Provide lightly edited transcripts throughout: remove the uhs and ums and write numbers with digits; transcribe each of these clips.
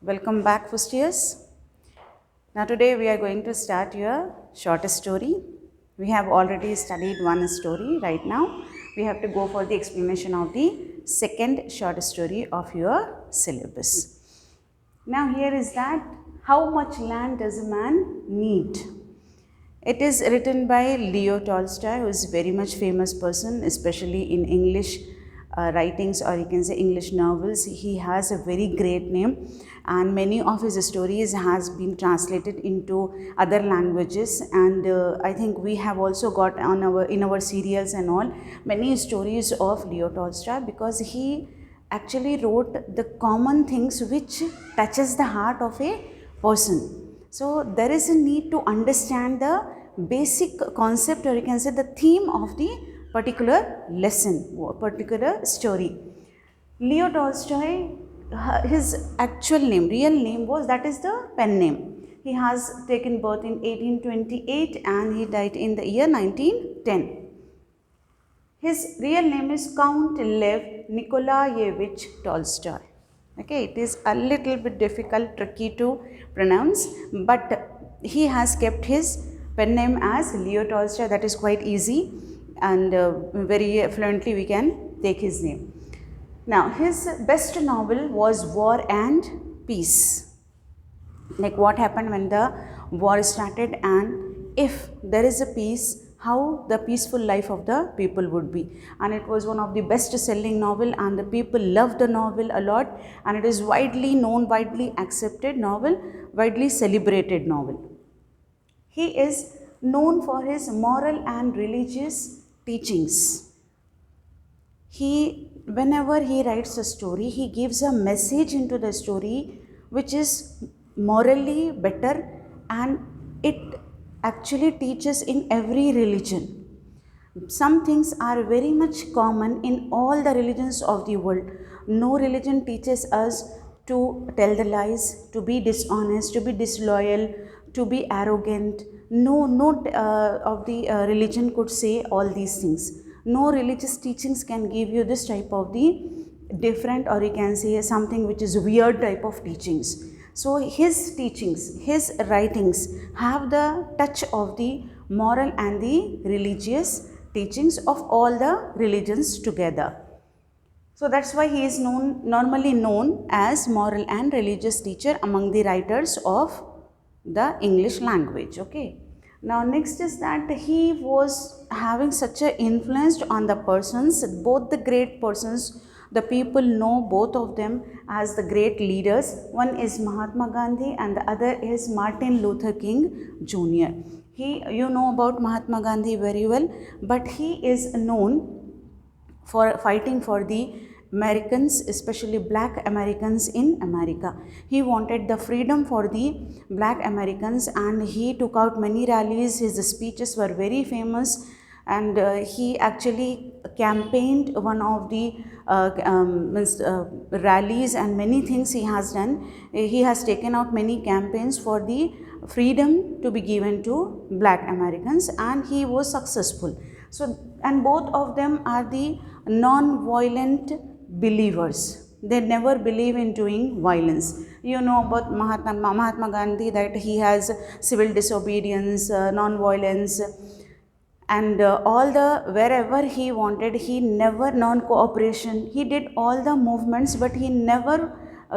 Welcome back, first years. Now, today we are going to start your short story. We have already studied one story. Right now, we have to go for the explanation of the second short story of your syllabus. Now, here is that how much land does a man need? It is written by Leo Tolstoy, who is a very much famous person, especially in English writings, or you can say English novels. He has a very great name, and many of his stories has been translated into other languages. And I think we have also got on in our serials and all many stories of Leo Tolstoy, because he actually wrote the common things which touches the heart of a person. So there is a need to understand the basic concept, or you can say the theme of the particular lesson, particular story. Leo Tolstoy, his actual name, real name was, that is the pen name. He has taken birth in 1828 and he died in the year 1910. His real name is Count Lev Nikolaevich Tolstoy. Okay, it is a little bit difficult, tricky to pronounce, but he has kept his pen name as Leo Tolstoy. That is quite easy, and very fluently we can take his name. Now, his best novel was War and Peace. Like what happened when the war started, and if there is a peace, how the peaceful life of the people would be. And it was one of the best selling novel, and the people loved the novel a lot, and it is widely known, widely accepted novel, widely celebrated novel. He is known for his moral and religious teachings. Whenever he writes a story, he gives a message into the story which is morally better, and it actually teaches in every religion. Some things are very much common in all the religions of the world. No religion teaches us to tell the lies, to be dishonest, to be disloyal, to be arrogant. No of the religion could say all these things. No religious teachings can give you this type of the different, or you can say something which is weird type of teachings. So his teachings, his writings have the touch of the moral and the religious teachings of all the religions together. So that's why he is normally known as moral and religious teacher among the writers of the English language. Okay. Now next is that he was having such an influence on the persons, both the great persons, the people know both of them as the great leaders. One is Mahatma Gandhi and the other is Martin Luther King Jr. You know about Mahatma Gandhi very well, but he is known for fighting for the Americans, especially black Americans in America. He wanted the freedom for the black Americans, and he took out many rallies. His speeches were very famous, and he actually campaigned one of the rallies, and many things he has done. He has taken out many campaigns for the freedom to be given to black Americans, and he was successful. So, and both of them are the non-violent believers. They never believe in doing violence. You know about Mahatma Gandhi, that he has civil disobedience, non-violence, and all the wherever he wanted, he never non-cooperation. He did all the movements, but he never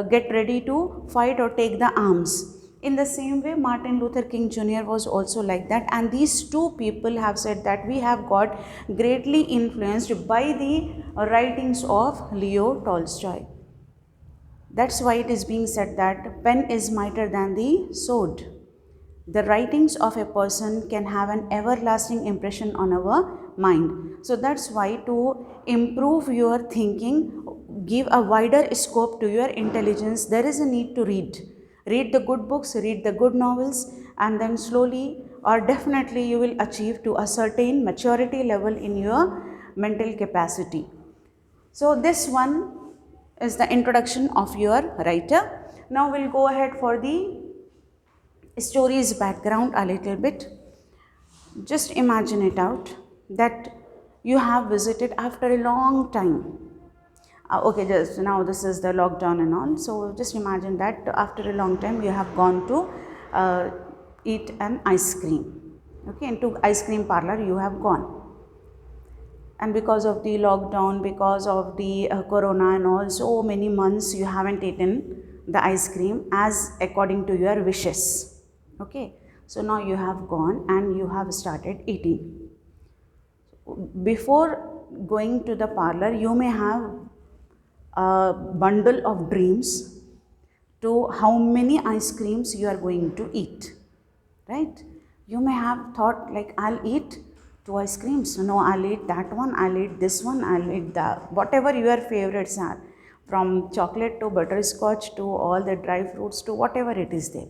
get ready to fight or take the arms. In the same way, Martin Luther King Jr. was also like that, and these two people have said that we have got greatly influenced by the writings of Leo Tolstoy. That's why it is being said that pen is mightier than the sword. The writings of a person can have an everlasting impression on our mind. So that's why, to improve your thinking, give a wider scope to your intelligence, there is a need to read. Read the good books, read the good novels, and then slowly or definitely you will achieve to a certain maturity level in your mental capacity. So this one is the introduction of your writer. Now we'll go ahead for the story's background a little bit. Just imagine it out that you have visited after a long time. Okay, just now this is the lockdown and all. So just imagine that after a long time you have gone to eat an ice cream. Okay, into ice cream parlor you have gone. And because of the lockdown, because of the corona and all, so many months you haven't eaten the ice cream as according to your wishes. Okay, so now you have gone and you have started eating. Before going to the parlor, you may have a bundle of dreams to how many ice creams you are going to eat, right? You may have thought like, I'll eat 2 ice creams, no, I'll eat that one, I'll eat this one, I'll eat that, whatever your favorites are, from chocolate to butterscotch to all the dry fruits to whatever it is there.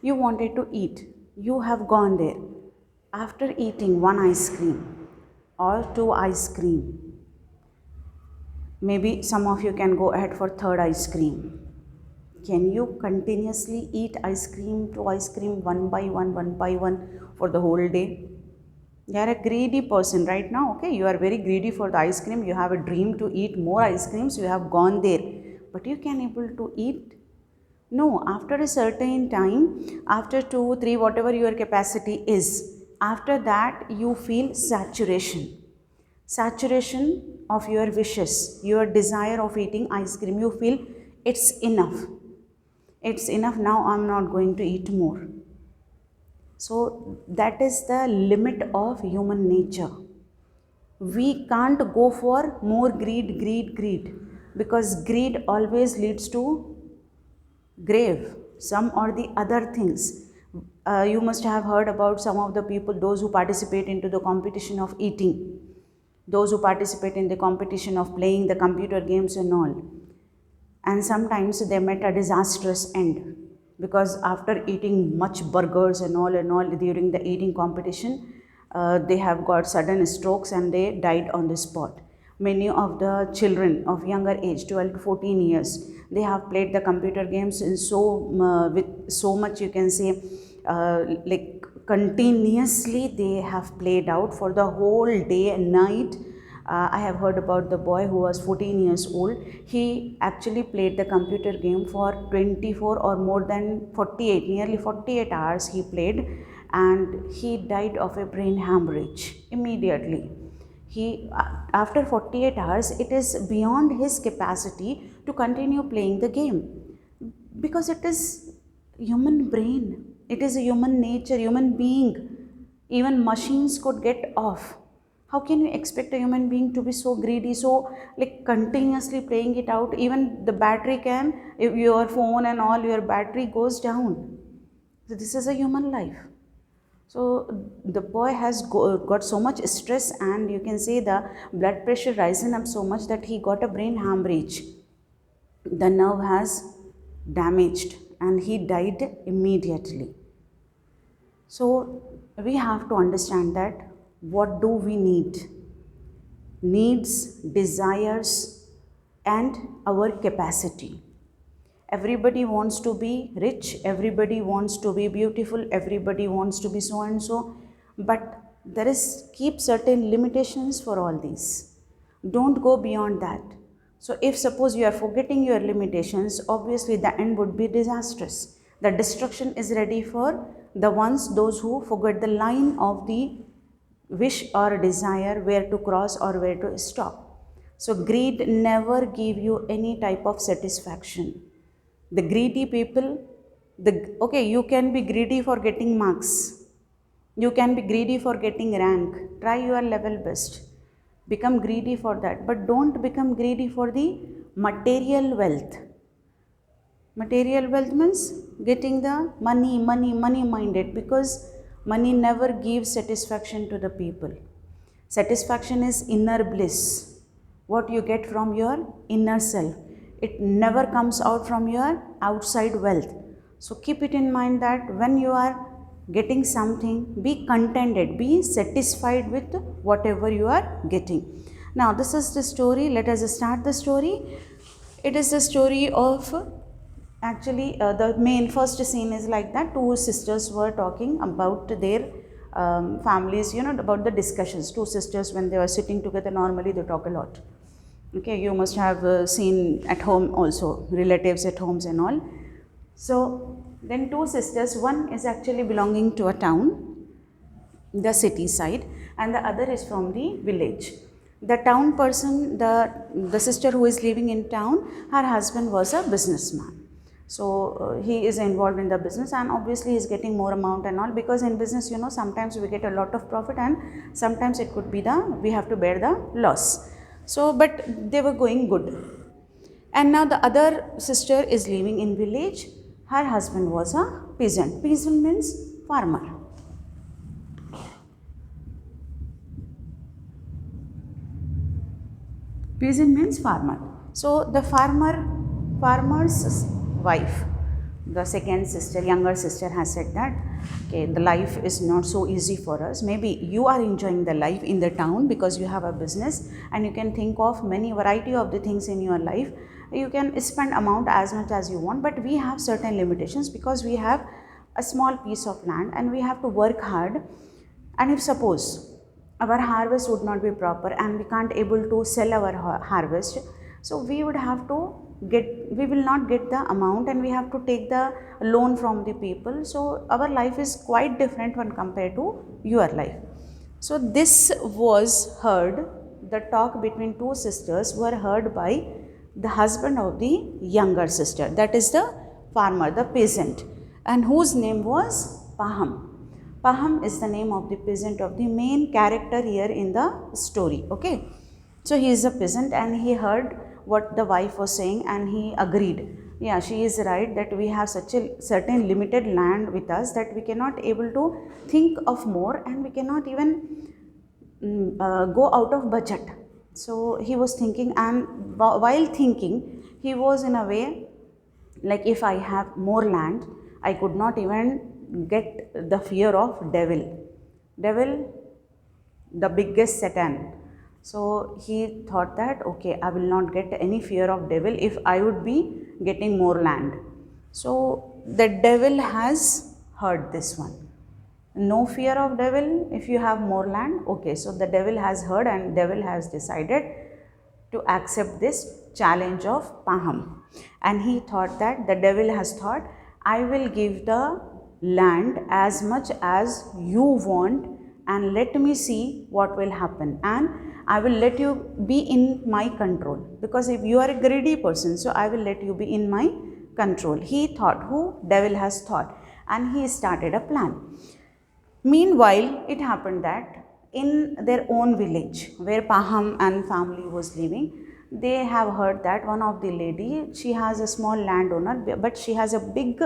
You wanted to eat, you have gone there. After eating 1 ice cream or 2 ice cream, maybe some of you can go ahead for 3rd ice cream. Can you continuously eat ice cream to ice cream one by one for the whole day? You are a greedy person right now, okay? You are very greedy for the ice cream. You have a dream to eat more ice creams. You have gone there. But you can able to eat? No, after a certain time, after 2, 3, whatever your capacity is, after that you feel saturation. Saturation of your wishes, your desire of eating ice cream. You feel it's enough. It's enough now, I'm not going to eat more. So that is the limit of human nature. We can't go for more greed, because greed always leads to grave, some or the other things. You must have heard about some of the people, those who participate into the competition of eating, those who participate in the competition of playing the computer games and all. And sometimes they met a disastrous end, because after eating much burgers and all during the eating competition, they have got sudden strokes and they died on the spot. Many of the children of younger age, 12 to 14 years, they have played the computer games in with so much, you can say, like continuously they have played out for the whole day and night. I have heard about the boy who was 14 years old. He actually played the computer game for 24 or more than 48, nearly 48 hours he played, and he died of a brain hemorrhage immediately. After 48 hours, it is beyond his capacity to continue playing the game, because it is human brain, it is a human nature, human being. Even machines could get off. How can you expect a human being to be so greedy, so like continuously playing it out? Even the battery can, if your phone and all, your battery goes down. So this is a human life. So the boy has got so much stress, and you can say the blood pressure rising up so much that he got a brain hemorrhage. The nerve has damaged and he died immediately. So we have to understand that what do we need? Needs, desires, and our capacity. Everybody wants to be rich, everybody wants to be beautiful, everybody wants to be so and so, but there is keep certain limitations for all these. Don't go beyond that. So if suppose you are forgetting your limitations, obviously the end would be disastrous. The destruction is ready for those who forget the line of the wish or desire, where to cross or where to stop. So greed never give you any type of satisfaction. The greedy people, okay, you can be greedy for getting marks. You can be greedy for getting rank. Try your level best. Become greedy for that. But don't become greedy for the material wealth. Material wealth means getting the money minded, because money never gives satisfaction to the people. Satisfaction is inner bliss, what you get from your inner self. It never comes out from your outside wealth. So keep it in mind that when you are getting something, be contented, be satisfied with whatever you are getting. Now this is the story. Let us start the story. It is the story of, actually, the main first scene is like that. Two sisters were talking about their families, about the discussions. Two sisters, when they were sitting together, normally they talk a lot. Okay, you must have seen at home also, relatives at homes and all. So then two sisters, one is actually belonging to a town, the city side, and the other is from the village. The town person, the sister who is living in town, her husband was a businessman. So he is involved in the business, and obviously he is getting more amount and all, because in business, you know, sometimes we get a lot of profit and sometimes it could be we have to bear the loss. So but they were going good. And now the other sister is living in village. Her husband was a peasant. Peasant means farmer. Peasant means farmer. So the farmer's wife, the second sister, younger sister, has said that, okay, the life is not so easy for us. Maybe you are enjoying the life in the town because you have a business and you can think of many variety of the things in your life. You can spend amount as much as you want, but we have certain limitations because we have a small piece of land and we have to work hard. And if suppose our harvest would not be proper and we can't able to sell our harvest, so we would have to we will not get the amount and we have to take the loan from the people. So our life is quite different when compared to your life. So this was heard, the talk between two sisters were heard by the husband of the younger sister, that is the farmer, the peasant, and whose name was Paham. Paham is the name of the peasant, of the main character here in the story. Okay, so he is a peasant and he heard what the wife was saying and he agreed. Yeah, she is right that we have such a certain limited land with us that we cannot able to think of more and we cannot even go out of budget. So he was thinking, and while thinking, he was in a way like, if I have more land, I could not even get the fear of devil. Devil, the biggest Satan. So he thought that, okay, I will not get any fear of devil if I would be getting more land. So the devil has heard this one. No fear of devil if you have more land. Okay, so the devil has heard and devil has decided to accept this challenge of Paham. And he thought that, the devil has thought, I will give the land as much as you want and let me see what will happen, and I will let you be in my control, because if you are a greedy person, so I will let you be in my control. He thought, who? Devil has thought, and he started a plan. Meanwhile, it happened that in their own village where Paham and family was living, they have heard that one of the lady, she has a small landowner, but she has a big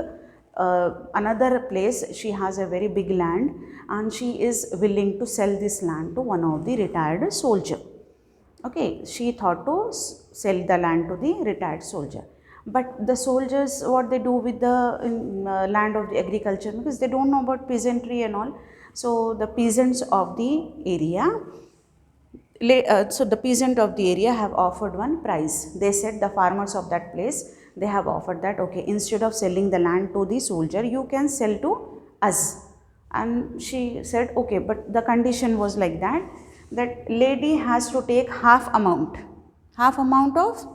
another place, she has a very big land and she is willing to sell this land to one of the retired soldier. Okay, she thought to sell the land to the retired soldier. But the soldiers, what they do with the land of the agriculture, because they don't know about peasantry and all. So the peasants of the area, the peasant of the area have offered one price. They said, the farmers of that place, they have offered that, okay, instead of selling the land to the soldier, you can sell to us. And she said, okay, but the condition was like that, that lady has to take half amount of,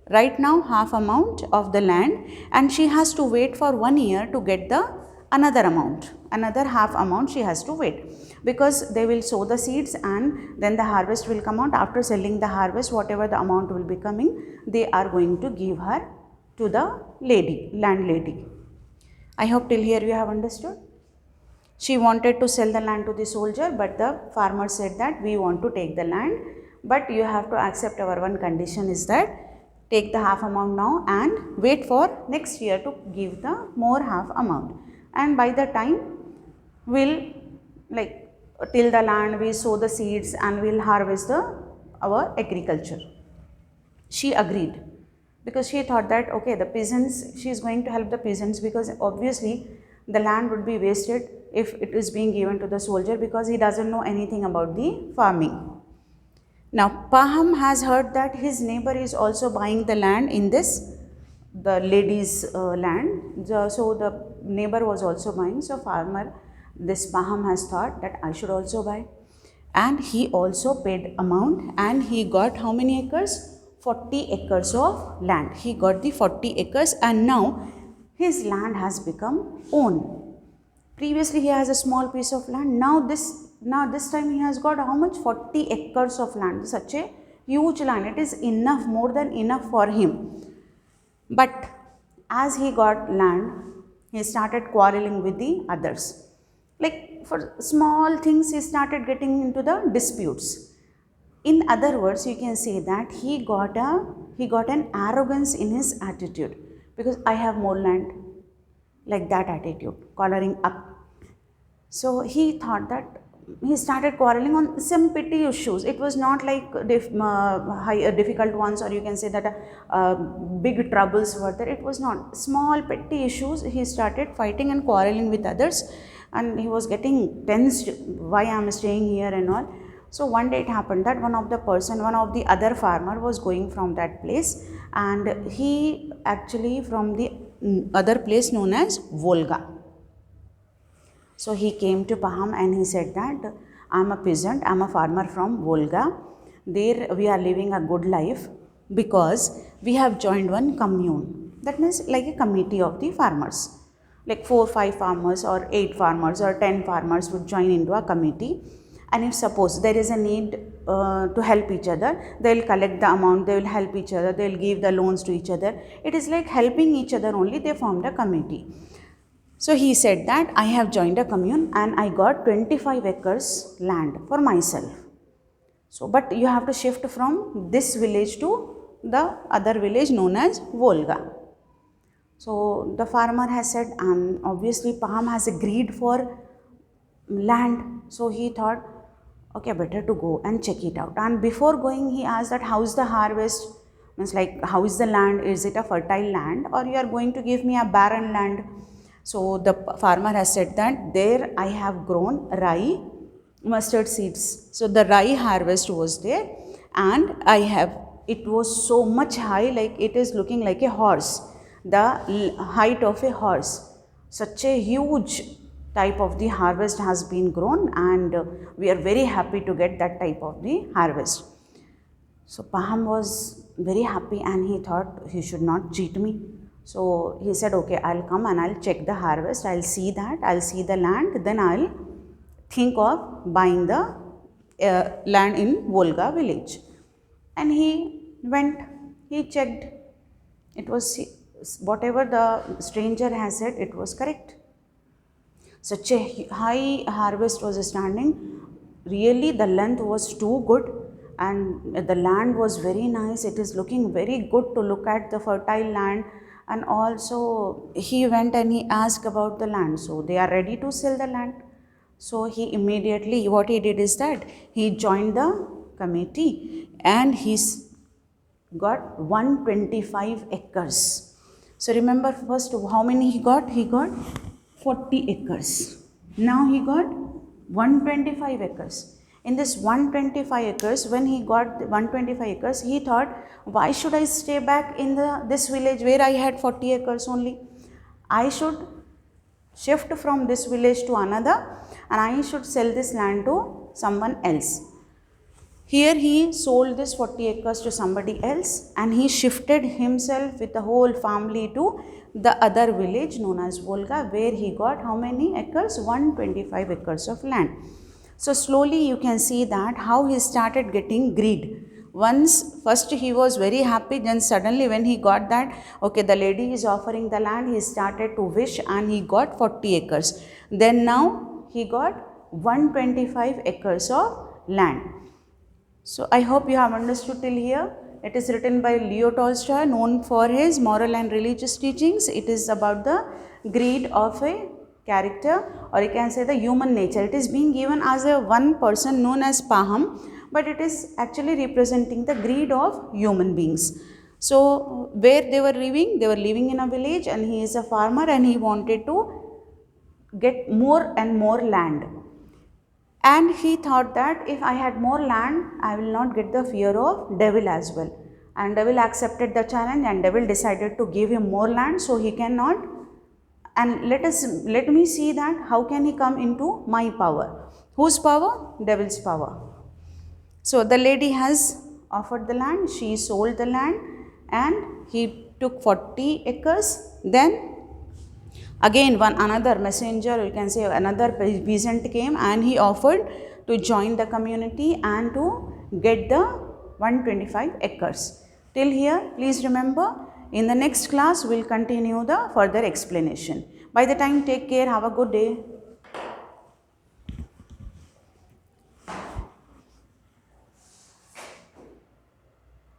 right now, half amount of the land, and she has to wait for 1 year to get the another amount, another half amount she has to wait, because they will sow the seeds and then the harvest will come out. After selling the harvest, whatever the amount will be coming, they are going to give her to the landlady. I hope till here you have understood. She wanted to sell the land to the soldier, but the farmer said that we want to take the land, but you have to accept our one condition is that take the half amount now and wait for next year to give the more half amount. And by the time we'll till the land, we sow the seeds and we'll harvest our agriculture. She agreed because she thought that, okay, the peasants, she is going to help the peasants, because obviously the land would be wasted if it is being given to the soldier, because he doesn't know anything about the farming. Now Paham has heard that his neighbor is also buying the land in the lady's land. So the neighbor was also buying. So farmer, this Paham has thought that I should also buy. And he also paid amount and he got how many acres? 40 acres of land. He got the 40 acres and now his land has become own. Previously he has a small piece of land. Now this time he has got how much? 40 acres of land. Such a huge land. It is enough, more than enough for him. But as he got land, he started quarreling with the others. Like for small things, he started getting into the disputes. In other words, you can say that he got an arrogance in his attitude, because I have more land, like that attitude, collaring up. So he thought that he started quarreling on some petty issues. It was not like difficult ones, or you can say that big troubles were there. It was not small petty issues. He started fighting and quarreling with others, and he was getting tensed. Why I am staying here and all. So one day it happened that one of the other farmer was going from that place, and he actually from the other place known as Volga. So he came to Paham and he said that I am a peasant, I am a farmer from Volga. There we are living a good life because we have joined one commune. That means like a committee of the farmers. Like 4 or 5 farmers or 8 farmers or 10 farmers would join into a committee. And if suppose there is a need to help each other, they will collect the amount, they will help each other, they will give the loans to each other. It is like helping each other only, they formed a committee. So he said that I have joined a commune and I got 25 acres land for myself. So, but you have to shift from this village to the other village known as Volga. So the farmer has said, and obviously Paham has a greed for land. So he thought, okay, better to go and check it out. And before going, he asked that how is the harvest? Means like how is the land? Is it a fertile land, or you are going to give me a barren land? So the farmer has said that there I have grown rye, mustard seeds. So the rye harvest was there, and it was so much high, like it is looking like a horse, the height of a horse. Such a huge type of the harvest has been grown, and we are very happy to get that type of the harvest. So Paham was very happy and he thought he should not cheat me. So he said, okay, I'll come and I'll check the harvest, I'll see the land, then I'll think of buying the land in Volga village. And he went, he checked, it was whatever the stranger has said, it was correct. Such a high harvest was standing, really the length was too good, and the land was very nice, it is looking very good to look at the fertile land. And also he went and he asked about the land. So they are ready to sell the land. So he immediately, what he did is that he joined the committee and he's got 125 acres. So remember first how many he got? He got 40 acres. Now he got 125 acres. In this 125 acres, when he got 125 acres, he thought, why should I stay back in this village where I had 40 acres only? I should shift from this village to another and I should sell this land to someone else. Here he sold this 40 acres to somebody else and he shifted himself with the whole family to the other village known as Volga, where he got how many acres? 125 acres of land. So slowly you can see that how he started getting greed. First he was very happy, then suddenly when he got that, okay, the lady is offering the land, he started to wish and he got 40 acres. Then now he got 125 acres of land. So I hope you have understood till here. It is written by Leo Tolstoy, known for his moral and religious teachings. It is about the greed of a character, or you can say the human nature. It is being given as a one person known as Paham, but it is actually representing the greed of human beings. So where they were living in a village and he is a farmer and he wanted to get more and more land. And he thought that if I had more land, I will not get the fear of devil as well. And devil accepted the challenge and devil decided to give him more land so he cannot. And let me see that how can he come into my power. Whose power? Devil's power. So the lady has offered the land, she sold the land and he took 40 acres. Then again another messenger, you can say another peasant came and he offered to join the community and to get the 125 acres. Till here, please remember, in the next class we will continue the further explanation. By the time, take care, have a good day.